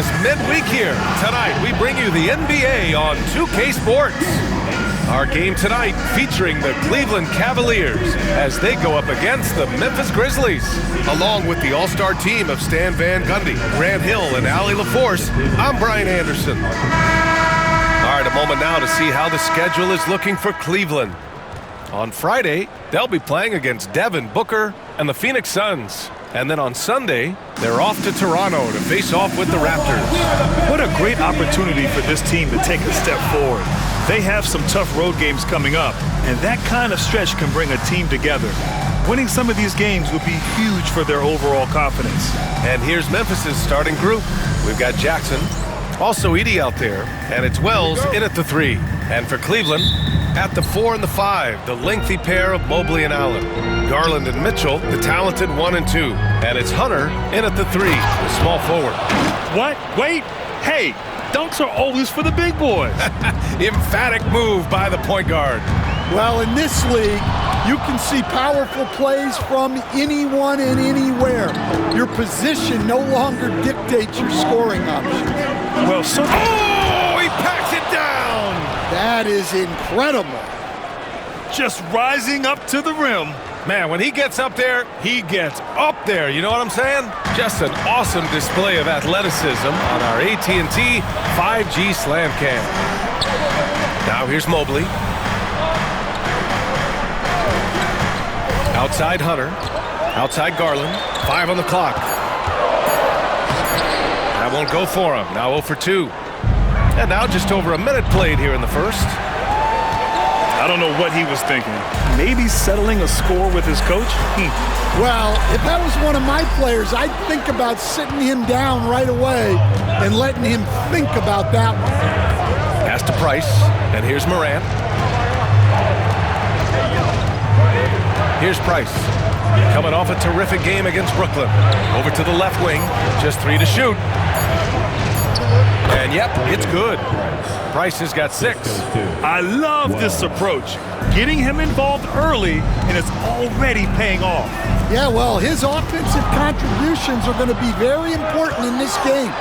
us midweek here. Tonight, we bring you the NBA on 2K Sports. Our game tonight featuring the Cleveland Cavaliers as they go up against the Memphis Grizzlies. Along with the all-star team of Stan Van Gundy, Grant Hill, and Allie LaForce, I'm Brian Anderson. All right, a moment now to see how the schedule is looking for Cleveland. On Friday, they'll be playing against Devin Booker and the Phoenix Suns. And then on Sunday, they're off to Toronto to face off with the Raptors. What a great opportunity for this team to take a step forward. They have some tough road games coming up, and that kind of stretch can bring a team together. Winning some of these games would be huge for their overall confidence. And here's Memphis's starting group. We've got Jackson, also Edey out there, and it's Wells in at the 3. And for Cleveland, at the 4 and the 5, the lengthy pair of Mobley and Allen. Garland and Mitchell, the talented 1 and 2. And it's Hunter in at the 3, the small forward. What? Wait! Hey! Dunks are always for the big boys. Emphatic move by the point guard. Well, in this league, you can see powerful plays from anyone and anywhere. Your position no longer dictates your scoring options. Well, so... Oh, he packs it down! That is incredible. Just rising up to the rim. Man, when he gets up there, he gets up there. You know what I'm saying? Just an awesome display of athleticism on our AT&T 5G Slam Cam. Now here's Mobley. Outside Hunter. Outside Garland. 5 on the clock. That won't go for him. Now 0 for 2. And now just over a minute played here in the first. I don't know what he was thinking. Maybe settling a score with his coach? Well, if that was one of my players, I'd think about sitting him down right away and letting him think about that one. Pass to Price, and here's Morant. Here's Price, coming off a terrific game against Brooklyn. Over to the left wing, just 3 to shoot. And yep, it's good. Price has got 6. I love this approach. Getting him involved early, and it's already paying off. Yeah, well, his offensive contributions are going to be very important in this game.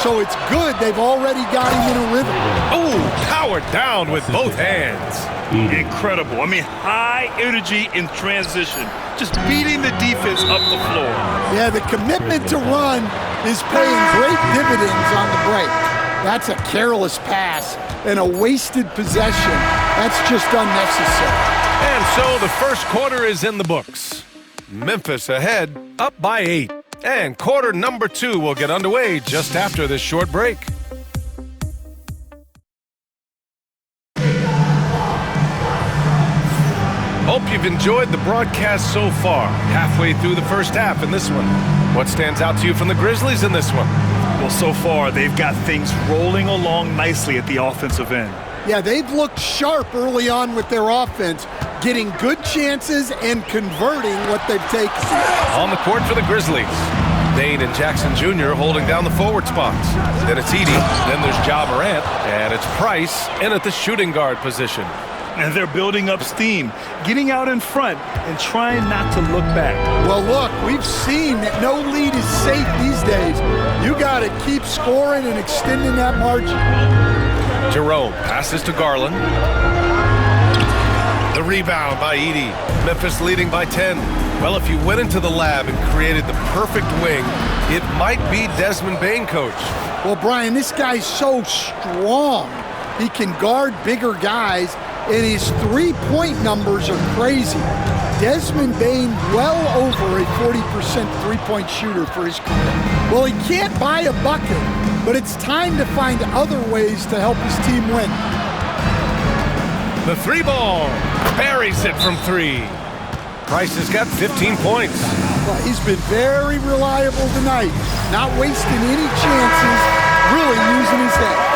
So it's good they've already got him in a rhythm. Oh, powered down with both hands. Incredible. I mean, high energy in transition. Just beating the defense up the floor. Yeah, the commitment to run is paying great dividends on the break. That's a careless pass and a wasted possession. That's just unnecessary. And so the first quarter is in the books. Memphis ahead, up by 8. And quarter number 2 will get underway just after this short break. Hope you've enjoyed the broadcast so far. Halfway through the first half in this one. What stands out to you from the Grizzlies in this one? Well, so far, they've got things rolling along nicely at the offensive end. Yeah, they've looked sharp early on with their offense, getting good chances and converting what they've taken. On the court for the Grizzlies, Dane and Jackson Jr. holding down the forward spots. Then it's Edey, then there's Ja Morant, and it's Price in at the shooting guard position. And they're building up steam, getting out in front and trying not to look back. Well, look, we've seen that no lead is safe these days. You got to keep scoring and extending that margin. Jerome passes to Garland. The rebound by Edey. Memphis leading by 10. Well, if you went into the lab and created the perfect wing, it might be Desmond Bane, coach. Well, Brian, this guy's so strong. He can guard bigger guys, and his three-point numbers are crazy. Desmond Bane well over a 40% three-point shooter for his career. Well, he can't buy a bucket, but it's time to find other ways to help his team win. The 3 ball. Buries it from 3. Price has got 15 points. Well, he's been very reliable tonight, not wasting any chances, really using his head.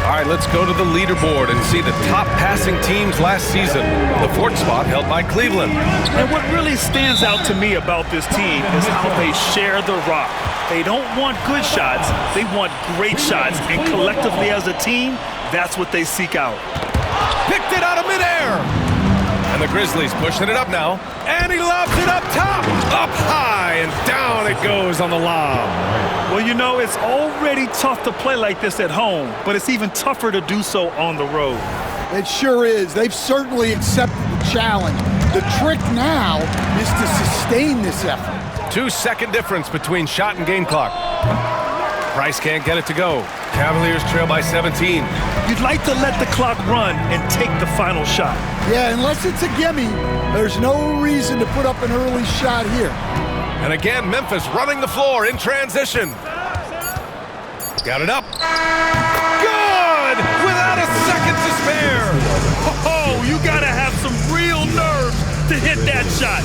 All right, let's go to the leaderboard and see the top passing teams last season. The 4th spot held by Cleveland. And what really stands out to me about this team is how they share the rock. They don't want good shots, they want great shots. And collectively as a team, that's what they seek out. Picked it out of midair. And the Grizzlies pushing it up now. And he lobs it up top. Up high and down it goes on the lob. Well, you know, it's already tough to play like this at home, but it's even tougher to do so on the road. It sure is. They've certainly accepted the challenge. The trick now is to sustain this effort. 2-second difference between shot and game clock. Price can't get it to go. Cavaliers trail by 17. You'd like to let the clock run and take the final shot. Yeah, unless it's a gimme, there's no reason to put up an early shot here. And again, Memphis running the floor in transition. Got it up. Good! Without a second to spare. Oh, you gotta have some real nerves to hit that shot.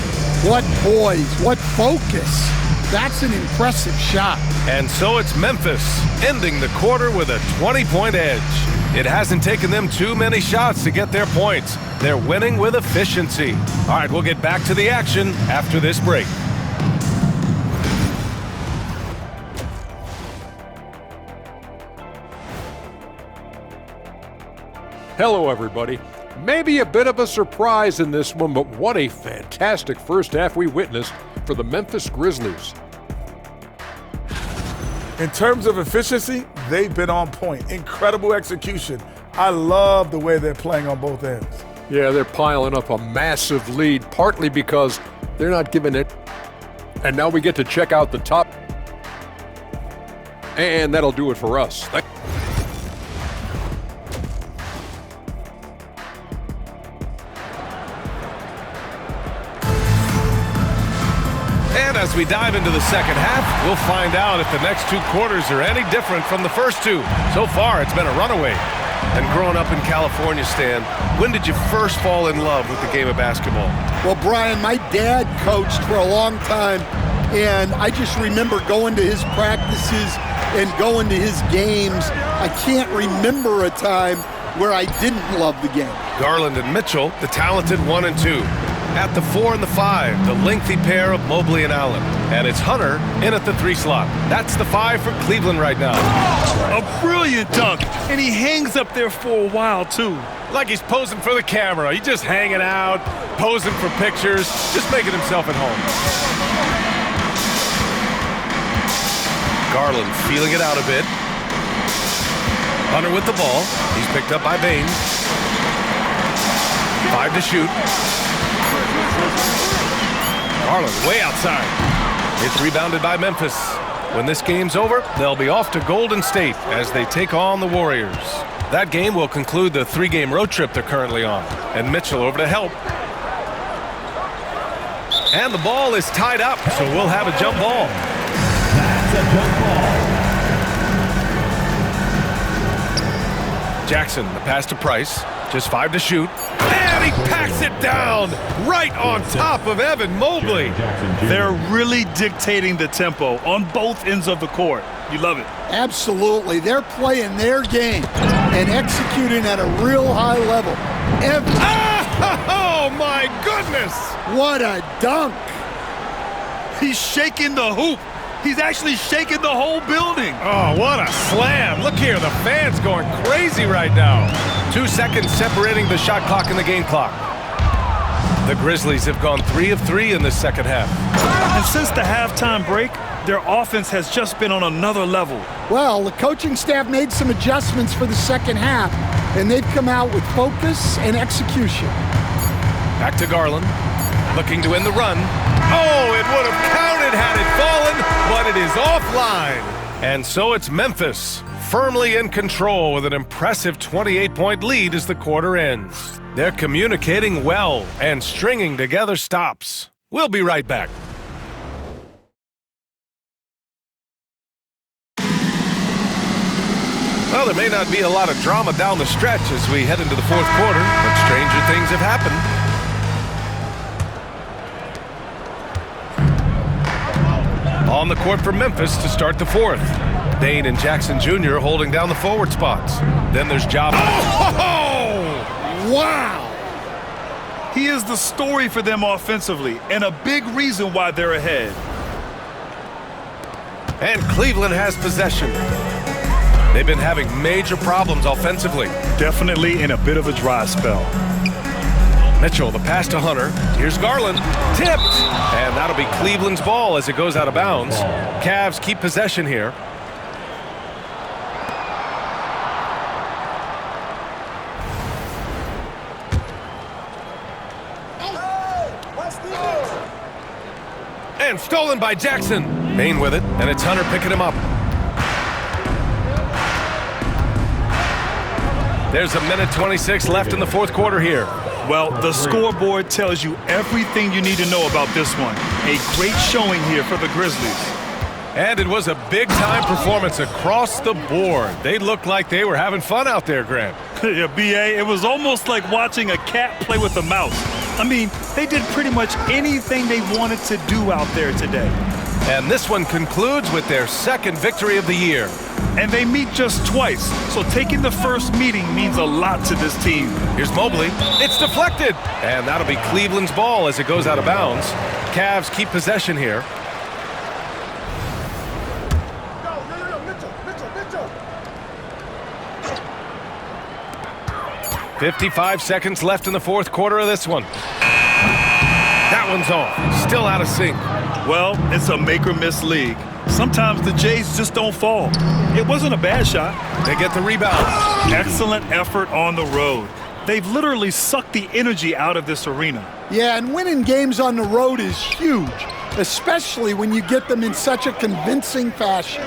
What poise, what focus. That's an impressive shot. And so it's Memphis ending the quarter with a 20-point edge. It hasn't taken them too many shots to get their points. They're winning with efficiency. All right, we'll get back to the action after this break. Hello, everybody. Maybe a bit of a surprise in this one, but what a fantastic first half we witnessed for the Memphis Grizzlies. In terms of efficiency, they've been on point. Incredible execution. I love the way they're playing on both ends. Yeah, they're piling up a massive lead, partly because they're not giving it. And now we get to check out the top. And that'll do it for us. And as we dive into the second half, we'll find out if the next two quarters are any different from the first two. So far, it's been a runaway. And growing up in California, Stan, when did you first fall in love with the game of basketball? Well, Brian, my dad coached for a long time, and I just remember going to his practices and going to his games. I can't remember a time where I didn't love the game. Garland and Mitchell, the talented 1 and 2. At the 4 and the 5, the lengthy pair of Mobley and Allen. And it's Hunter in at the 3 slot. That's the 5 for Cleveland right now. A brilliant dunk, and he hangs up there for a while, too. Like he's posing for the camera. He's just hanging out, posing for pictures, just making himself at home. Garland feeling it out a bit. Hunter with the ball. He's picked up by Bane. 5 to shoot. Garland way outside. It's rebounded by Memphis. When this game's over, they'll be off to Golden State as they take on the Warriors. That game will conclude the 3-game road trip they're currently on. And Mitchell over to help. And the ball is tied up, so we'll have a jump ball. That's a jump ball. Jackson, the pass to Price. Just 5 to shoot. And he packs it down right on top of Evan Mobley. They're really dictating the tempo on both ends of the court. You love it. Absolutely. They're playing their game and executing at a real high level. Oh, my goodness. What a dunk. He's shaking the hoop. He's actually shaking the whole building. Oh, what a slam. Look here, the fans going crazy right now. 2 seconds separating the shot clock and the game clock. The Grizzlies have gone 3 of 3 in this second half. And since the halftime break, their offense has just been on another level. Well, the coaching staff made some adjustments for the second half, and they've come out with focus and execution. Back to Garland, looking to end the run. Oh, it would have counted had it fallen, but it is offline. And so it's Memphis, firmly in control with an impressive 28-point lead as the quarter ends. They're communicating well and stringing together stops. We'll be right back. Well, there may not be a lot of drama down the stretch as we head into the fourth quarter, but stranger things have happened. On the court for Memphis to start the fourth. Dane and Jackson Jr. holding down the forward spots. Then there's Job. Oh! Wow! He is the story for them offensively and a big reason why they're ahead. And Cleveland has possession. They've been having major problems offensively. Definitely in a bit of a dry spell. Mitchell, the pass to Hunter. Here's Garland. Tipped. And that'll be Cleveland's ball as it goes out of bounds. Cavs keep possession here. And stolen by Jackson. Bane with it, and it's Hunter picking him up. There's a minute 26 left in the fourth quarter here. Well, the scoreboard tells you everything you need to know about this one. A great showing here for the Grizzlies. And it was a big-time performance across the board. They looked like they were having fun out there, Grant. Yeah, B.A., it was almost like watching a cat play with a mouse. I mean, they did pretty much anything they wanted to do out there today. And this one concludes with their second victory of the year. And they meet just twice, so taking the first meeting means a lot to this team. Here's Mobley. It's deflected. And that'll be Cleveland's ball as it goes out of bounds. Cavs keep possession here. Mitchell. 55 seconds left in the fourth quarter of this one. That one's off. Still out of sync. Well, it's a make-or-miss league. Sometimes the Jays just don't fall. It wasn't a bad shot. They get the rebound. Excellent effort on the road. They've literally sucked the energy out of this arena. Yeah, and winning games on the road is huge, especially when you get them in such a convincing fashion.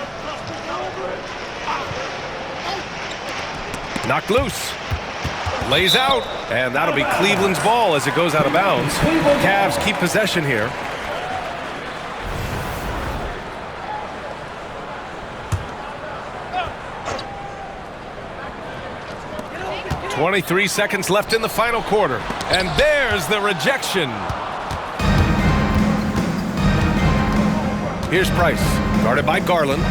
Knocked loose. Lays out. And that'll be Cleveland's ball as it goes out of bounds. Cavs keep possession here. .23 seconds left in the final quarter. And there's the rejection. Here's Price, guarded by Garland.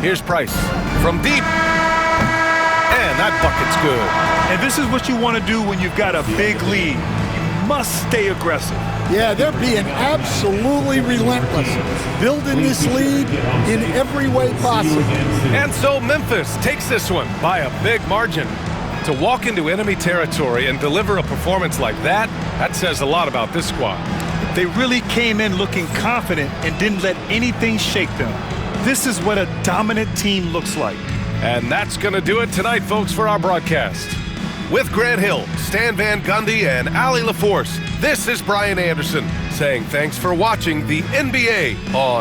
Here's Price from deep. And that bucket's good. And this is what you want to do when you've got a big lead. You must stay aggressive. Yeah, they're being absolutely relentless, building this lead in every way possible. And so Memphis takes this one by a big margin. To walk into enemy territory and deliver a performance like that, that says a lot about this squad. They really came in looking confident and didn't let anything shake them. This is what a dominant team looks like. And that's going to do it tonight, folks, for our broadcast. With Grant Hill, Stan Van Gundy, and Allie LaForce, this is Brian Anderson saying thanks for watching the NBA on